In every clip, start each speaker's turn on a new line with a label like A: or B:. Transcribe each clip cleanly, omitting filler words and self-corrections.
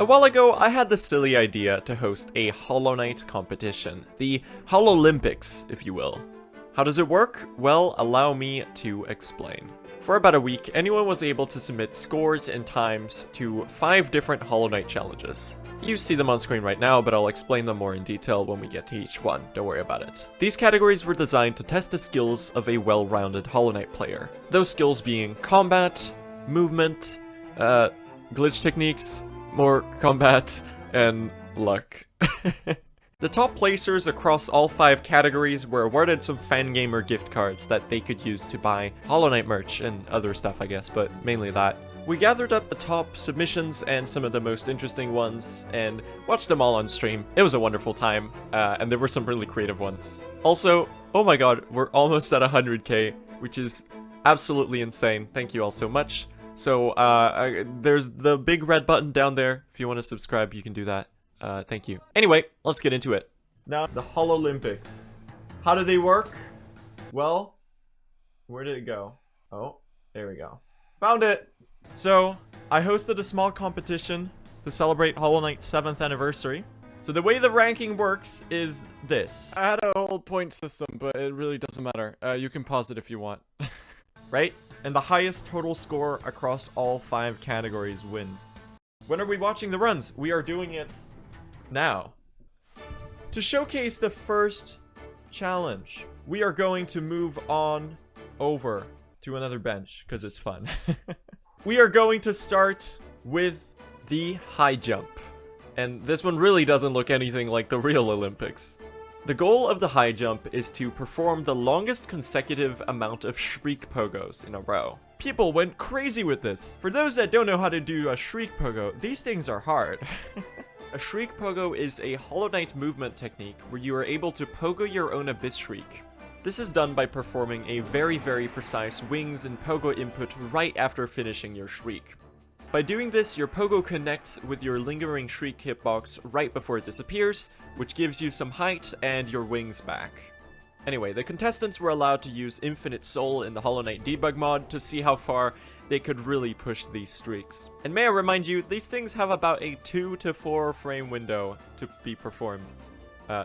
A: A while ago, I had the silly idea to host a Hollow Knight competition, the Hollow-lympics, if you will. How does it work? Well, allow me to explain. For about a week, anyone was able to submit scores and times to 5 different Hollow Knight challenges. You see them on screen right now, but I'll explain them more in detail when we get to each one, don't worry about it. These categories were designed to test the skills of a well-rounded Hollow Knight player. Those skills being combat, movement, glitch techniques, more combat, and luck. The top placers across all 5 categories were awarded some Fangamer gift cards that they could use to buy Hollow Knight merch and other stuff, I guess, but mainly that. We gathered up the top submissions and some of the most interesting ones and watched them all on stream. It was a wonderful time, and there were some really creative ones. Also, oh my god, we're almost at 100k, which is absolutely insane. Thank you all so much. So, there's the big red button down there. If you want to subscribe, you can do that. Thank you. Anyway, let's get into it. Now, the Hollow-lympics. How do they work? Well, where did it go? Oh, there we go. Found it! So, I hosted a small competition to celebrate Hollow Knight's 7th anniversary. So the way the ranking works is this.
B: I had a whole point system, but it really doesn't matter. You can pause it if you want.
A: Right? And the highest total score across all 5 categories wins. When are we watching the runs? We are doing it now. To showcase the first challenge, we are going to move on over to another bench, because it's fun. We are going to start with the high jump. And this one really doesn't look anything like the real Olympics. The goal of the high jump is to perform the longest consecutive amount of shriek pogos in a row. People went crazy with this. For those that don't know how to do a shriek pogo, these things are hard. A shriek pogo is a Hollow Knight movement technique where you are able to pogo your own abyss shriek. This is done by performing a very precise wings and pogo input right after finishing your shriek. By doing this, your pogo connects with your lingering shriek hitbox right before it disappears, which gives you some height and your wings back. Anyway, the contestants were allowed to use Infinite Soul in the Hollow Knight debug mod to see how far they could really push these streaks. And may I remind you, these things have about a 2 to 4 frame window to be performed.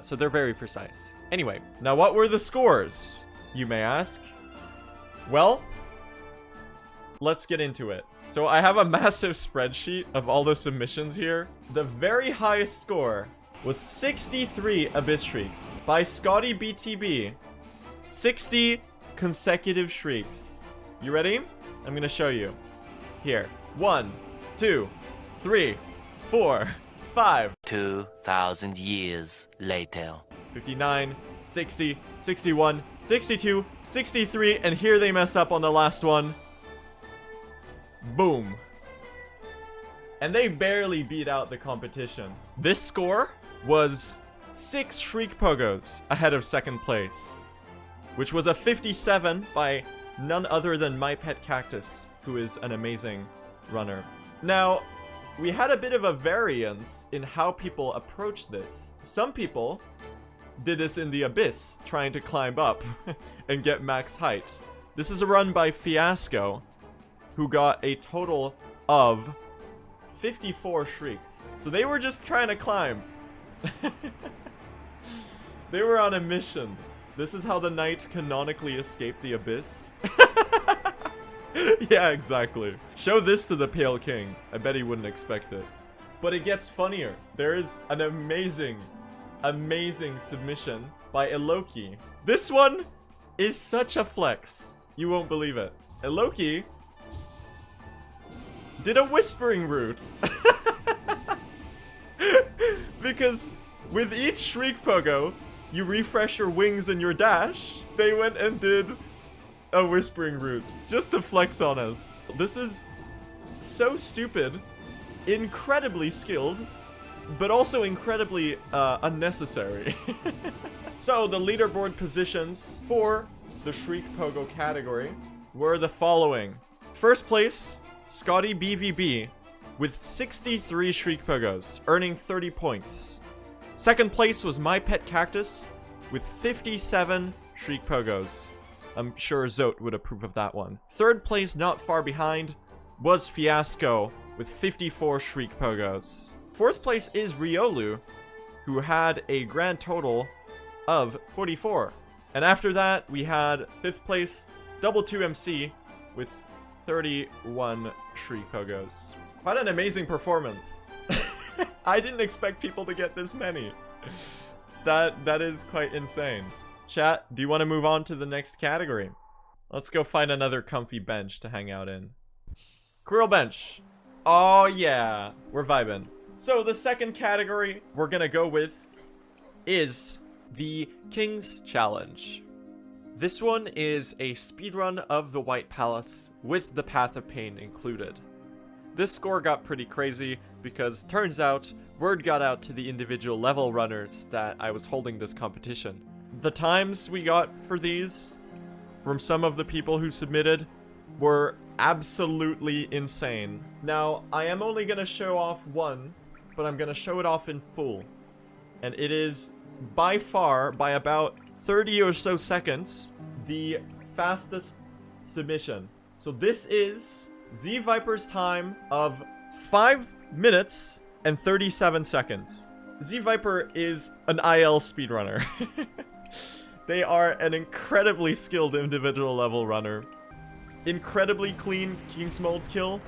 A: So they're very precise. Anyway, now what were the scores, you may ask? Well, let's get into it. So I have a massive spreadsheet of all the submissions here. The very highest score was 63 Abyss Shrieks by Scotty BTB. 60 consecutive shrieks. You ready? I'm gonna show you. Here. 1, 2, 3, 4, 5.
C: 2,000 years later.
A: 59, 60, 61, 62, 63, and here they mess up on the last one. Boom. And they barely beat out the competition. This score was 6 Shriek Pogos ahead of second place, which was a 57 by none other than My Pet Cactus, who is an amazing runner. Now, we had a bit of a variance in how people approached this. Some people did this in the abyss, trying to climb up and get max height. This is a run by Fiasco, who got a total of 54 shrieks. So they were just trying to climb. They were on a mission. This is how the knight canonically escaped the abyss. Yeah, exactly. Show this to the Pale King. I bet he wouldn't expect it. But it gets funnier. There is an amazing submission by Eloki. This one is such a flex. You won't believe it. Eloki did a whispering route. Because with each Shriek Pogo, you refresh your wings and your dash. They went and did a whispering route just to flex on us. This is so stupid, incredibly skilled, but also incredibly unnecessary. So the leaderboard positions for the Shriek Pogo category were the following. First place, Scotty BVB with 63 Shriek Pogos, earning 30 points. Second place was My Pet Cactus with 57 Shriek Pogos. I'm sure Zote would approve of that one. Third place, not far behind, was Fiasco with 54 Shriek Pogos. Fourth place is Riolu, who had a grand total of 44. And after that, we had 5th place, Double 2MC, with 31 Shriek Pogos. Quite an amazing performance. I didn't expect people to get this many. That is quite insane. Chat, do you want to move on to the next category? Let's go find another comfy bench to hang out in. Squirrel bench. Oh yeah, we're vibing. So the second category we're gonna go with is the King's Challenge. This one is a speedrun of the White Palace with the Path of Pain included. This score got pretty crazy because turns out word got out to the individual level runners that I was holding this competition. The times we got for these from some of the people who submitted were absolutely insane. Now, I am only going to show off one, but I'm going to show it off in full. And it is by far, by about 30 or so seconds, the fastest submission. So this is Z Viper's time of 5 minutes and 37 seconds. Z Viper is an IL speedrunner. They are an incredibly skilled individual level runner. Incredibly clean King's Mold kill.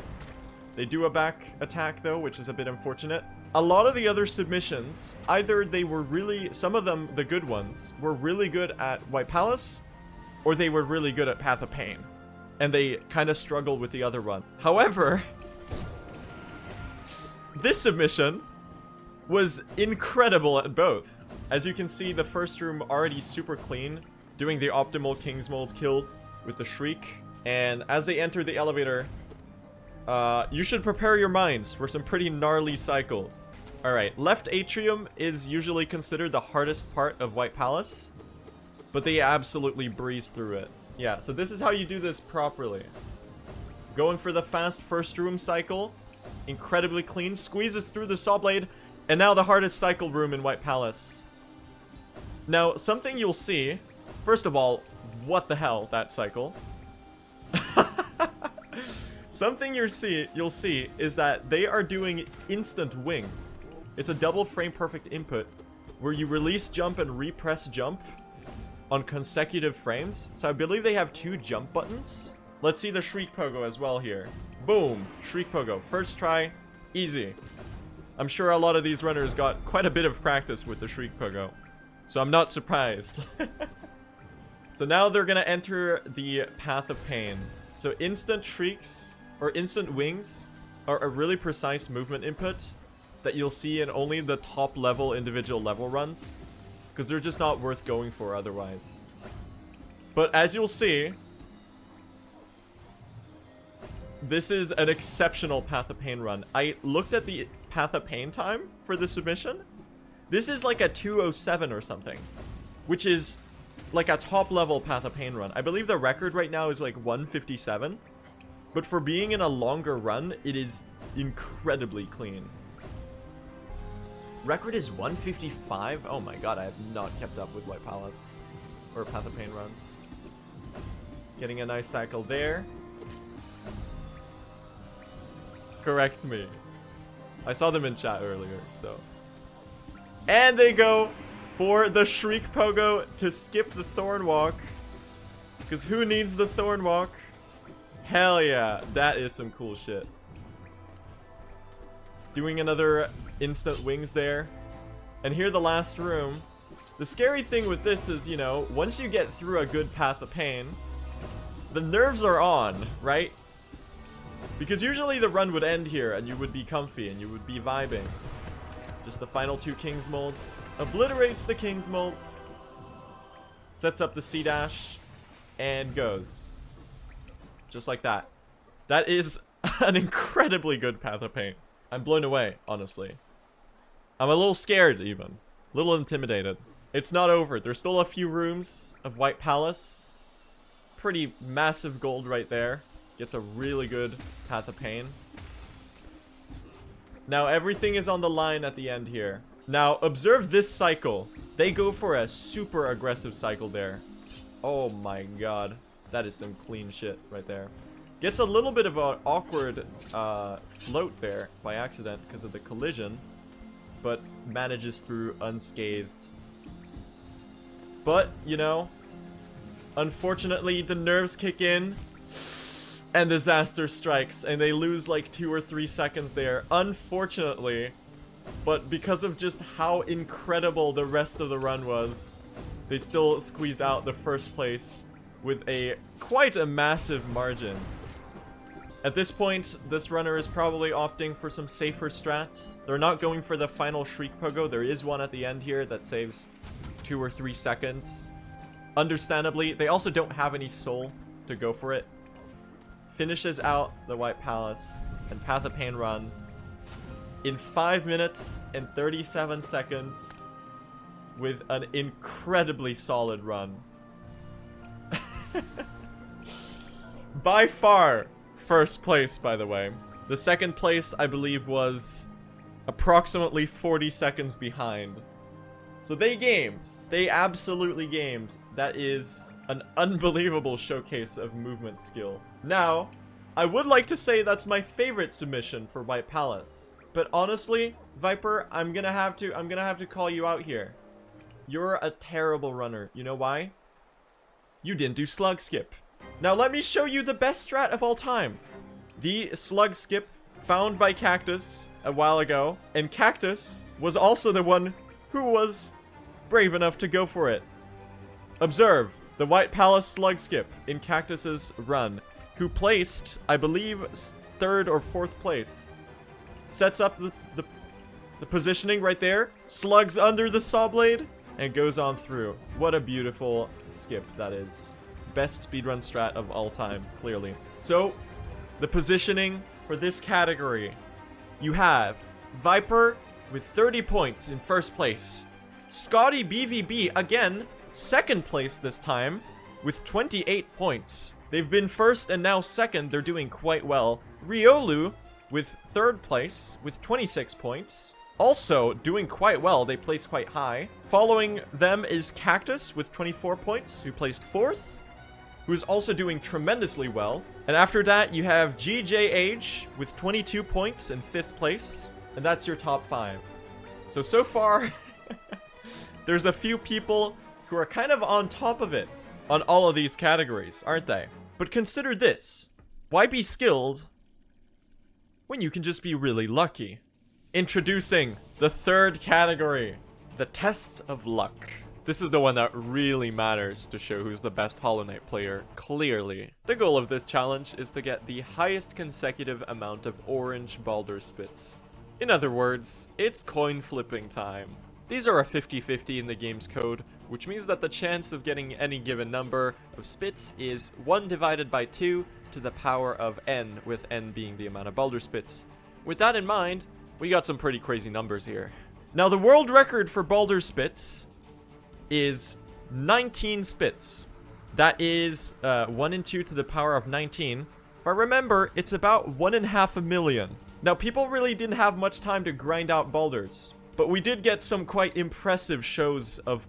A: They do a back attack though, which is a bit unfortunate. A lot of the other submissions, either they were really, some of them, the good ones, were really good at White Palace, or they were really good at Path of Pain. And they kind of struggled with the other one. However, this submission was incredible at both. As you can see, the first room already super clean, doing the optimal King's Mold kill with the Shriek. And as they enter the elevator, you should prepare your minds for some pretty gnarly cycles. Alright, left atrium is usually considered the hardest part of White Palace, but they absolutely breeze through it. Yeah, so this is how you do this properly. Going for the fast first room cycle, incredibly clean, squeezes through the saw blade, and now the hardest cycle room in White Palace. Now, something you'll see, first of all, what the hell, that cycle? Something you'll see is that they are doing instant wings. It's a double frame perfect input where you release jump and repress jump on consecutive frames. So I believe they have 2 jump buttons. Let's see the Shriek Pogo as well here. Boom, Shriek Pogo. First try, easy. I'm sure a lot of these runners got quite a bit of practice with the Shriek Pogo, so I'm not surprised. So now they're gonna enter the Path of Pain. So instant shrieks or instant wings are a really precise movement input that you'll see in only the top level individual level runs, because they're just not worth going for otherwise. But as you'll see, this is an exceptional Path of Pain run. I looked at the Path of Pain time for the submission. This is like a 2:07 or something, which is like a top level Path of Pain run. I believe the record right now is like 1:57, but for being in a longer run, it is incredibly clean. Record is 1:55. Oh my god, I have not kept up with White Palace or Path of Pain runs. Getting a nice cycle there. Correct me. I saw them in chat earlier, so. And they go for the Shriek Pogo to skip the Thorn Walk. Because who needs the Thorn Walk? Hell yeah, that is some cool shit. Doing another instant wings there. And here the last room. The scary thing with this is, you know, once you get through a good Path of Pain, the nerves are on, right? Because usually the run would end here and you would be comfy and you would be vibing. Just the final 2 King's Molds. Obliterates the King's Molds. Sets up the C-dash. And goes. Just like that. That is an incredibly good Path of Pain. I'm blown away, honestly. I'm a little scared, even. A little intimidated. It's not over. There's still a few rooms of White Palace. Pretty massive gold right there. Gets a really good Path of Pain. Now everything is on the line at the end here. Now observe this cycle. They go for a super aggressive cycle there. Oh my god. That is some clean shit right there. Gets a little bit of an awkward float there by accident because of the collision. but manages through unscathed. But, you know, unfortunately, the nerves kick in, and disaster strikes, and they lose like 2 or 3 seconds there. Unfortunately, but because of just how incredible the rest of the run was, they still squeeze out the first place with quite a massive margin. At this point, this runner is probably opting for some safer strats. They're not going for the final Shriek Pogo. There is one at the end here that saves 2 or 3 seconds. Understandably, they also don't have any soul to go for it. Finishes out the White Palace and Path of Pain run in 5 minutes and 37 seconds with an incredibly solid run. By far, first place, by the way. The second place, I believe, was approximately 40 seconds behind. So they gamed. They absolutely gamed. That is an unbelievable showcase of movement skill. Now, I would like to say that's my favorite submission for White Palace. But honestly, Viper, I'm gonna have to call you out here. You're a terrible runner. You know why? You didn't do slug skip. Now let me show you the best strat of all time. The slug skip found by Cactus a while ago, and Cactus was also the one who was brave enough to go for it. Observe the White Palace slug skip in Cactus's run, who placed, I believe, 3rd or 4th place. Sets up the positioning right there, slugs under the saw blade, and goes on through. What a beautiful skip that is. Best speedrun strat of all time, clearly. So, the positioning for this category. You have Viper with 30 points in 1st place. Scotty BVB, again, 2nd place this time, with 28 points. They've been 1st and now 2nd. They're doing quite well. Riolu with 3rd place with 26 points. Also doing quite well. They placed quite high. Following them is Cactus with 24 points, who placed 4th, who's also doing tremendously well. And after that, you have GJH with 22 points in 5th place. And that's your top 5. So far, there's a few people who are kind of on top of it on all of these categories, aren't they? But consider this. Why be skilled when you can just be really lucky? Introducing the 3rd category, the Test of Luck. This is the one that really matters to show who's the best Hollow Knight player, clearly. The goal of this challenge is to get the highest consecutive amount of orange Baldur spits. In other words, it's coin flipping time. These are a 50-50 in the game's code, which means that the chance of getting any given number of spits is 1 divided by 2 to the power of n, with n being the amount of Baldur spits. With that in mind, we got some pretty crazy numbers here. Now, the world record for Baldur spits is 19 spits. That is 1 and 2 to the power of 19. If I remember, it's about 1.5 million. Now, people really didn't have much time to grind out Baldurs, but we did get some quite impressive shows of,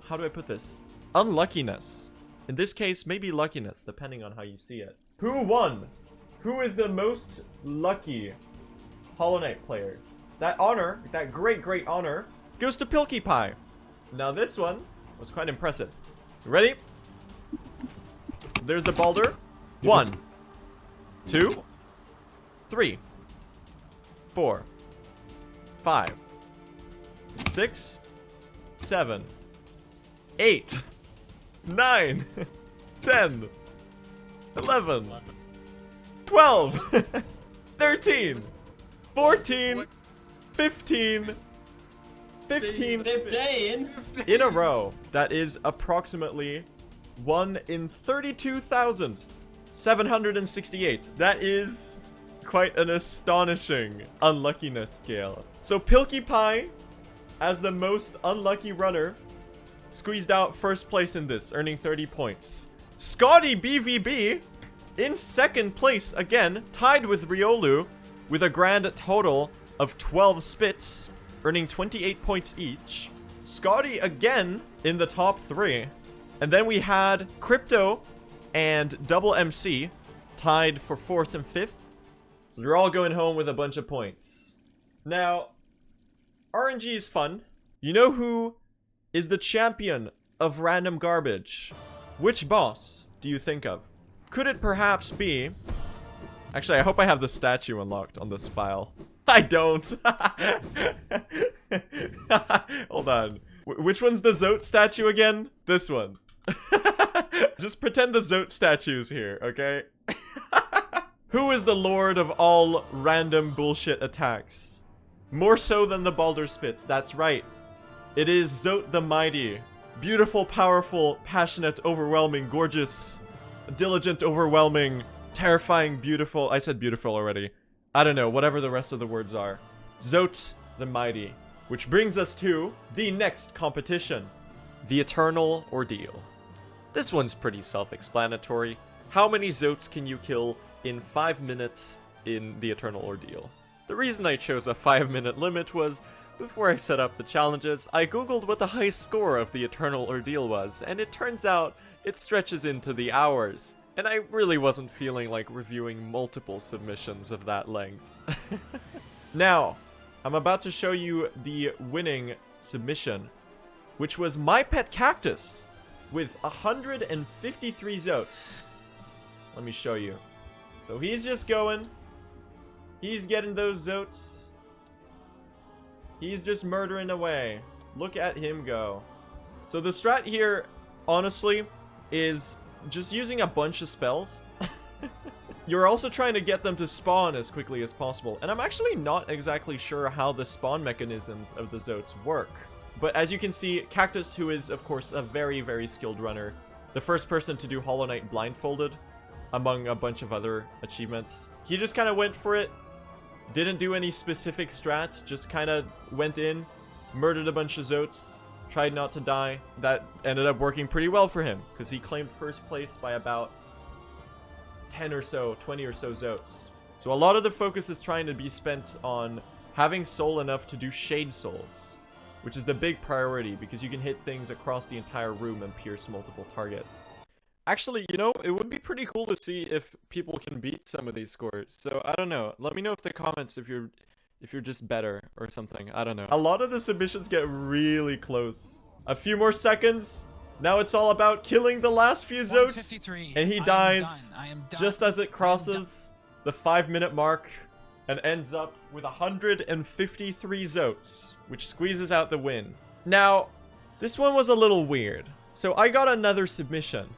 A: how do I put this? Unluckiness. In this case, maybe luckiness, depending on how you see it. Who won? Who is the most lucky Hollow Knight player? That honor, that great honor, goes to Pilky Pie. Now this one was quite impressive. You ready? There's the Baldur. 1, 2, 3, 4, 5, 6, 7, 8, 9, 10, 11, 12, 13, 14, 15 in a row. That is approximately 1 in 32,768. That is quite an astonishing unluckiness scale. So Pilky Pie, as the most unlucky runner, squeezed out 1st place in this, earning 30 points. Scotty BVB in 2nd place again, tied with Riolu, with a grand total of 12 spits, earning 28 points each. Scotty again in the top 3. And then we had Crypto and Double MC tied for 4th and 5th. So they're all going home with a bunch of points. Now, RNG is fun. You know who is the champion of random garbage? Which boss do you think of? Could it perhaps be... Actually, I hope I have the statue unlocked on this file. I don't. Hold on. Which one's the Zote statue again? This one. Just pretend the Zote statue's here, okay? Who is the lord of all random bullshit attacks? More so than the Baldur Spits, that's right. It is Zote the Mighty. Beautiful, powerful, passionate, overwhelming, gorgeous, diligent, overwhelming, terrifying, beautiful. I said beautiful already. I don't know, whatever the rest of the words are. Zote the Mighty. Which brings us to the next competition. The Eternal Ordeal. This one's pretty self-explanatory. How many Zotes can you kill in 5 minutes in the Eternal Ordeal? The reason I chose a 5-minute limit was, before I set up the challenges, I googled what the highest score of the Eternal Ordeal was, and it turns out it stretches into the hours. And I really wasn't feeling like reviewing multiple submissions of that length. Now, I'm about to show you the winning submission, which was My Pet Cactus with 153 Zotes. Let me show you. So he's just going. He's getting those Zotes. He's just murdering away. Look at him go. So the strat here, honestly, is just using a bunch of spells. You're also trying to get them to spawn as quickly as possible. And I'm actually not exactly sure how the spawn mechanisms of the Zotes work. But as you can see, Cactus, who is, of course, a very, very skilled runner, the first person to do Hollow Knight blindfolded, among a bunch of other achievements. He just kind of went for it. Didn't do any specific strats, just kind of went in, murdered a bunch of Zotes, tried not to die. That ended up working pretty well for him, because he claimed first place by about 10 or so, 20 or so Zotes. So a lot of the focus is trying to be spent on having soul enough to do Shade Souls, which is the big priority, because you can hit things across the entire room and pierce multiple targets.
B: Actually, you know, it would be pretty cool to see if people can beat some of these scores. So, I don't know. Let me know in the comments if you're just better or something. I don't know.
A: A lot of the submissions get really close. A few more seconds. Now it's all about killing the last few Zotes. And he dies just as it crosses the 5-minute mark and ends up with 153 Zotes, which squeezes out the win. Now, this one was a little weird. So I got another submission.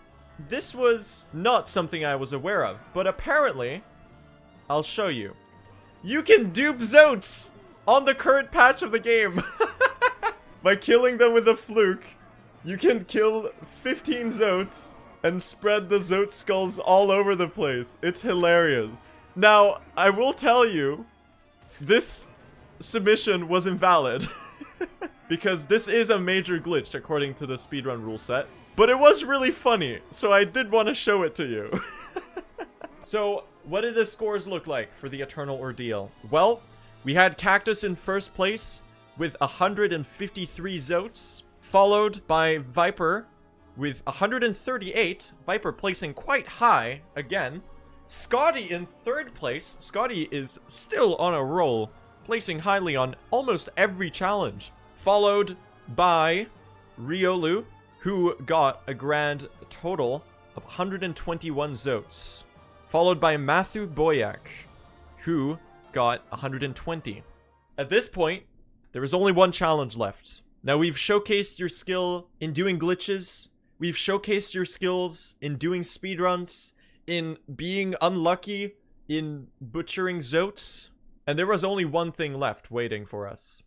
A: This was not something I was aware of, but apparently, I'll show you. You can dupe Zotes on the current patch of the game. By killing them with a fluke, you can kill 15 Zotes and spread the Zote skulls all over the place. It's hilarious. Now, I will tell you, this submission was invalid. Because this is a major glitch according to the speedrun rule set. But it was really funny, so I did want to show it to you. So, what did the scores look like for the Eternal Ordeal? Well, we had Cactus in first place with 153 Zotes, followed by Viper with 138, Viper placing quite high again. Scotty in third place. Scotty is still on a roll, placing highly on almost every challenge. Followed by Riolu, who got a grand total of 121 Zotes. Followed by Matthew Boyak, who got 120. At this point, there is only one challenge left. Now, we've showcased your skill in doing glitches. We've showcased your skills in doing speedruns, in being unlucky, in butchering Zotes. And there was only one thing left waiting for us.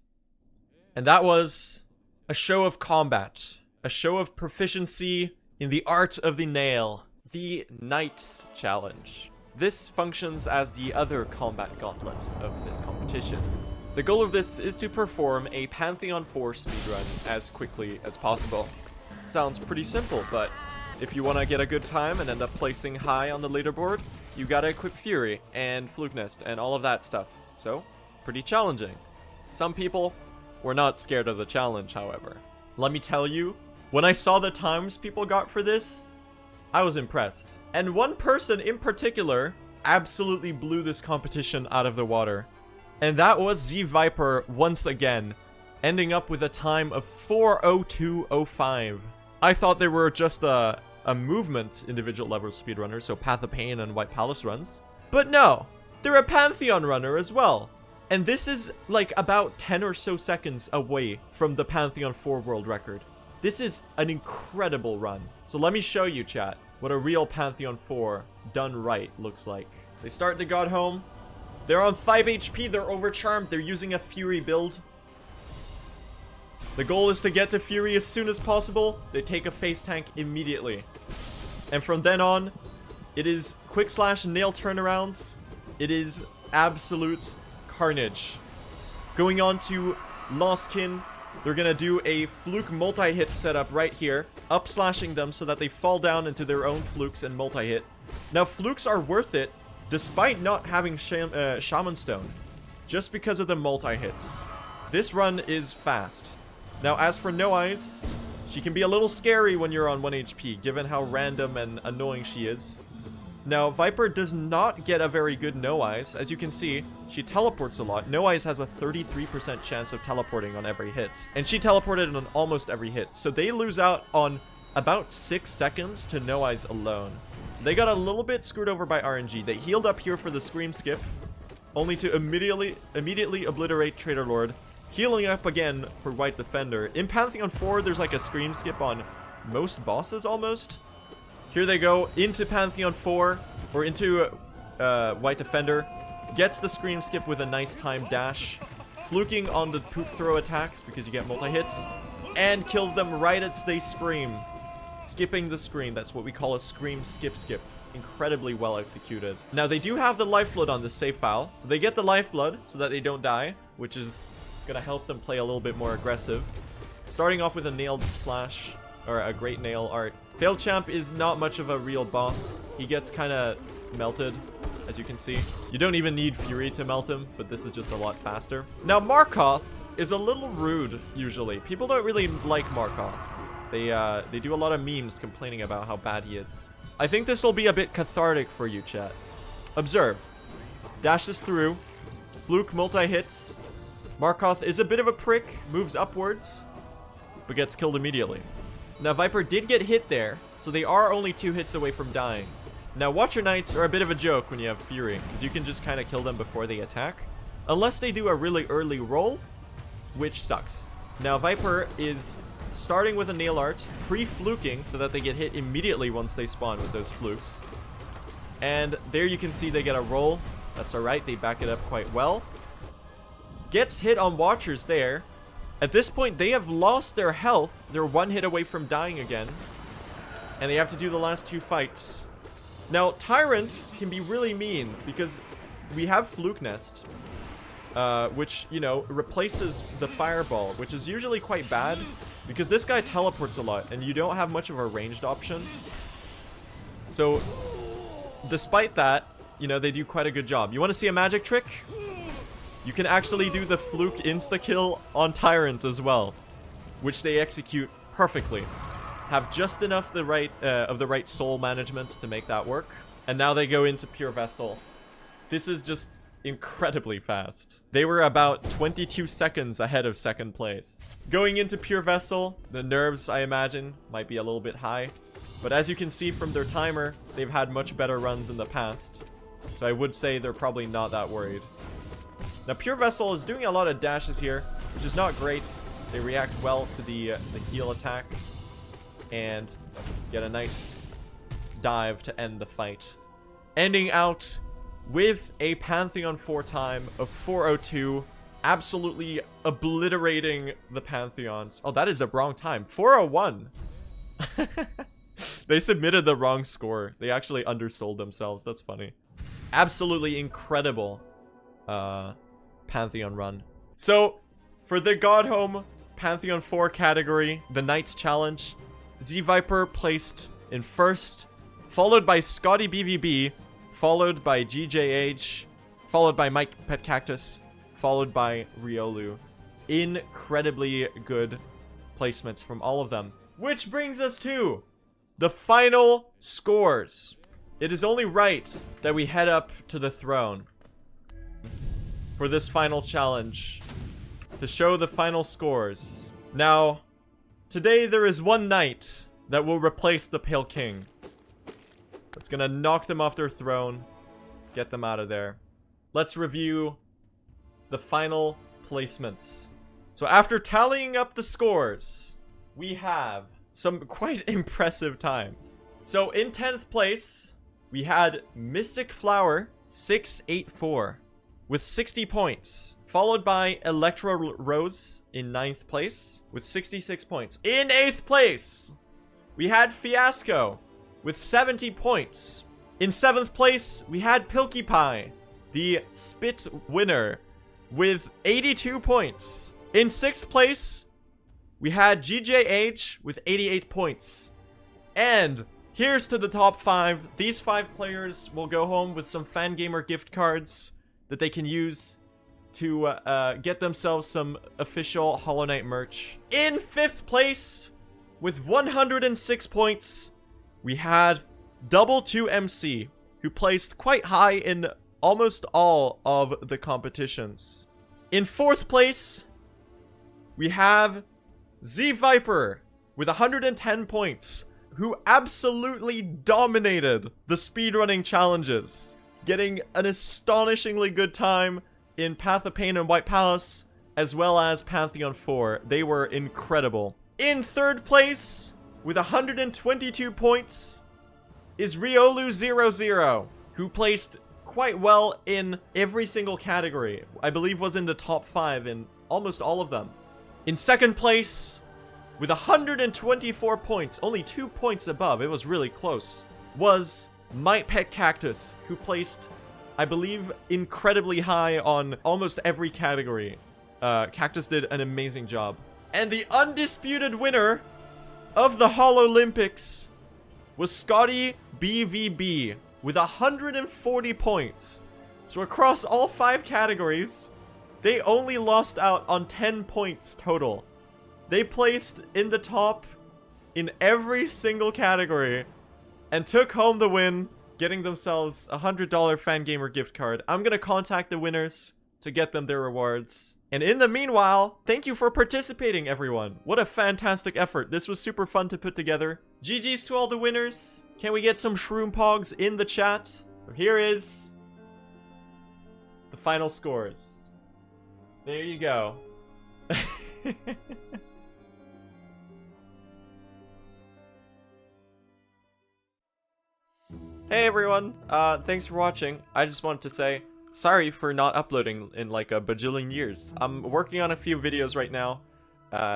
A: And that was a show of combat. A show of proficiency in the art of the nail. The Knights Challenge. This functions as the other combat gauntlet of this competition. The goal of this is to perform a Pantheon 4 speedrun as quickly as possible. Sounds pretty simple, but if you want to get a good time and end up placing high on the leaderboard, you gotta equip Fury and Fluke Nest and all of that stuff. So, pretty challenging. Some people were not scared of the challenge, however. Let me tell you, when I saw the times people got for this, I was impressed. And one person in particular absolutely blew this competition out of the water. And that was Z Viper once again, ending up with a time of 4:02:05. I thought they were just a movement individual level speedrunner, so Path of Pain and White Palace runs. But no, they're a Pantheon runner as well. And this is like about 10 or so seconds away from the Pantheon 4 world record. This is an incredible run. So let me show you, chat, what a real Pantheon 4 done right looks like. They start the god home. They're on 5 HP, they're overcharmed, they're using a Fury build. The goal is to get to Fury as soon as possible. They take a face tank immediately. And from then on, it is quick slash nail turnarounds. It is absolute carnage. Going on to Lostkin, they're gonna do a fluke multi-hit setup right here, up slashing them so that they fall down into their own flukes and multi-hit. Now, flukes are worth it despite not having Shaman Stone, just because of the multi-hits. This run is fast. Now, as for No Eyes, she can be a little scary when you're on 1 HP, given how random and annoying she is. Now, Viper does not get a very good No Eyes. As you can see, she teleports a lot. No Eyes has a 33% chance of teleporting on every hit. And she teleported on almost every hit. So they lose out on about 6 seconds to No Eyes alone. So they got a little bit screwed over by RNG. They healed up here for the Scream Skip, only to immediately obliterate Traitor Lord. Healing up again for White Defender. In Pantheon 4, there's like a Scream Skip on most bosses almost. Here they go into Pantheon 4, or into White Defender. Gets the Scream Skip with a nice time dash. Fluking on the poop throw attacks because you get multi-hits. And kills them right as they scream. Skipping the scream. That's what we call a Scream Skip. Incredibly well executed. Now they do have the Lifeblood on this save file. So they get the Lifeblood so that they don't die, which is gonna help them play a little bit more aggressive. Starting off with a nailed slash, or a great nail art. Failed Champ is not much of a real boss. He gets kind of melted, as you can see. You don't even need Fury to melt him, but this is just a lot faster. Now, Markoth is a little rude, usually. People don't really like Markoth. They do a lot of memes complaining about how bad he is. I think this will be a bit cathartic for you, chat. Observe. Dashes through. Fluke multi-hits. Markoth is a bit of a prick, moves upwards, but gets killed immediately. Now, Viper did get hit there, so they are only 2 hits away from dying. Now, Watcher Knights are a bit of a joke when you have Fury, because you can just kind of kill them before they attack. Unless they do a really early roll, which sucks. Now, Viper is starting with a nail art, pre-fluking, so that they get hit immediately once they spawn with those flukes. And there you can see they get a roll. That's alright, they back it up quite well. Gets hit on Watchers there. At this point, they have lost their health. They're 1 hit away from dying again. And they have to do the last 2 fights. Now, Tyrant can be really mean because we have Fluke Nest, which, you know, replaces the Fireball, which is usually quite bad because this guy teleports a lot and you don't have much of a ranged option. So, despite that, you know, they do quite a good job. You want to see a magic trick? You can actually do the Fluke insta-kill on Tyrant as well, which they execute perfectly. Have just enough of the right soul management to make that work. And now they go into Pure Vessel. This is just incredibly fast. They were about 22 seconds ahead of 2nd place. Going into Pure Vessel, the nerves, I imagine, might be a little bit high. But as you can see from their timer, they've had much better runs in the past. So I would say they're probably not that worried. Now, Pure Vessel is doing a lot of dashes here, which is not great. They react well to the heal attack and get a nice dive to end the fight. Ending out with a Pantheon 4 time of 4:02, absolutely obliterating the Pantheons. Oh, that is a wrong time. 4:01. They submitted the wrong score. They actually undersold themselves. That's funny. Absolutely incredible Pantheon run. So, for the God Home Pantheon 4 category, the Knights Challenge, Z Viper placed in 1st, followed by Scotty BVB, followed by GJH, followed by Mike Pet Cactus, followed by Riolu. Incredibly good placements from all of them. Which brings us to the final scores. It is only right that we head up to the throne for this final challenge. to show the final scores. Now, today there is one knight that will replace the Pale King. That's gonna knock them off their throne, get them out of there. Let's review the final placements. So after tallying up the scores, we have some quite impressive times. So in 10th place, we had Mystic Flower 684 with 60 points, followed by Electro Rose in 9th place with 66 points. In 8th place, we had Fiasco with 70 points. In 7th place, we had Pilkie Pie, the Spit winner, with 82 points. In 6th place, we had GJH with 88 points. And here's to the top 5. These 5 players will go home with some Fangamer gift cards that they can use to get themselves some official Hollow Knight merch. In 5th place, with 106 points, we had Double 2MC, who placed quite high in almost all of the competitions. In 4th place, we have Z Viper with 110 points, who absolutely dominated the speedrunning challenges, getting an astonishingly good time in Path of Pain and White Palace, as well as Pantheon 4. They were incredible. In 3rd place, with 122 points, is Riolu00, who placed quite well in every single category. I believe was in the top 5 in almost all of them. In 2nd place, with 124 points, only 2 points above, it was really close, was Might Pet Cactus, who placed, I believe, incredibly high on almost every category. Cactus did an amazing job. And the undisputed winner of the Hollow-lympics was Scotty BVB with 140 points. So across all 5 categories, they only lost out on 10 points total. They placed in the top in every single category and took home the win, getting themselves a $100 Fangamer gift card. I'm gonna contact the winners to get them their rewards. And in the meanwhile, thank you for participating, everyone. What a fantastic effort. This was super fun to put together. GG's to all the winners. Can we get some shroom pogs in the chat? So here is the final scores. There you go. Hey everyone, thanks for watching. I just wanted to say sorry for not uploading in like a bajillion years. I'm working on a few videos right now,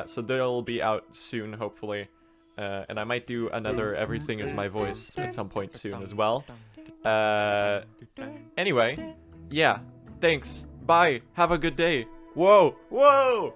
A: so they'll be out soon, hopefully. And I might do another Everything Is My Voice at some point soon as well. Anyway, yeah, thanks. Bye. Have a good day. Whoa, whoa!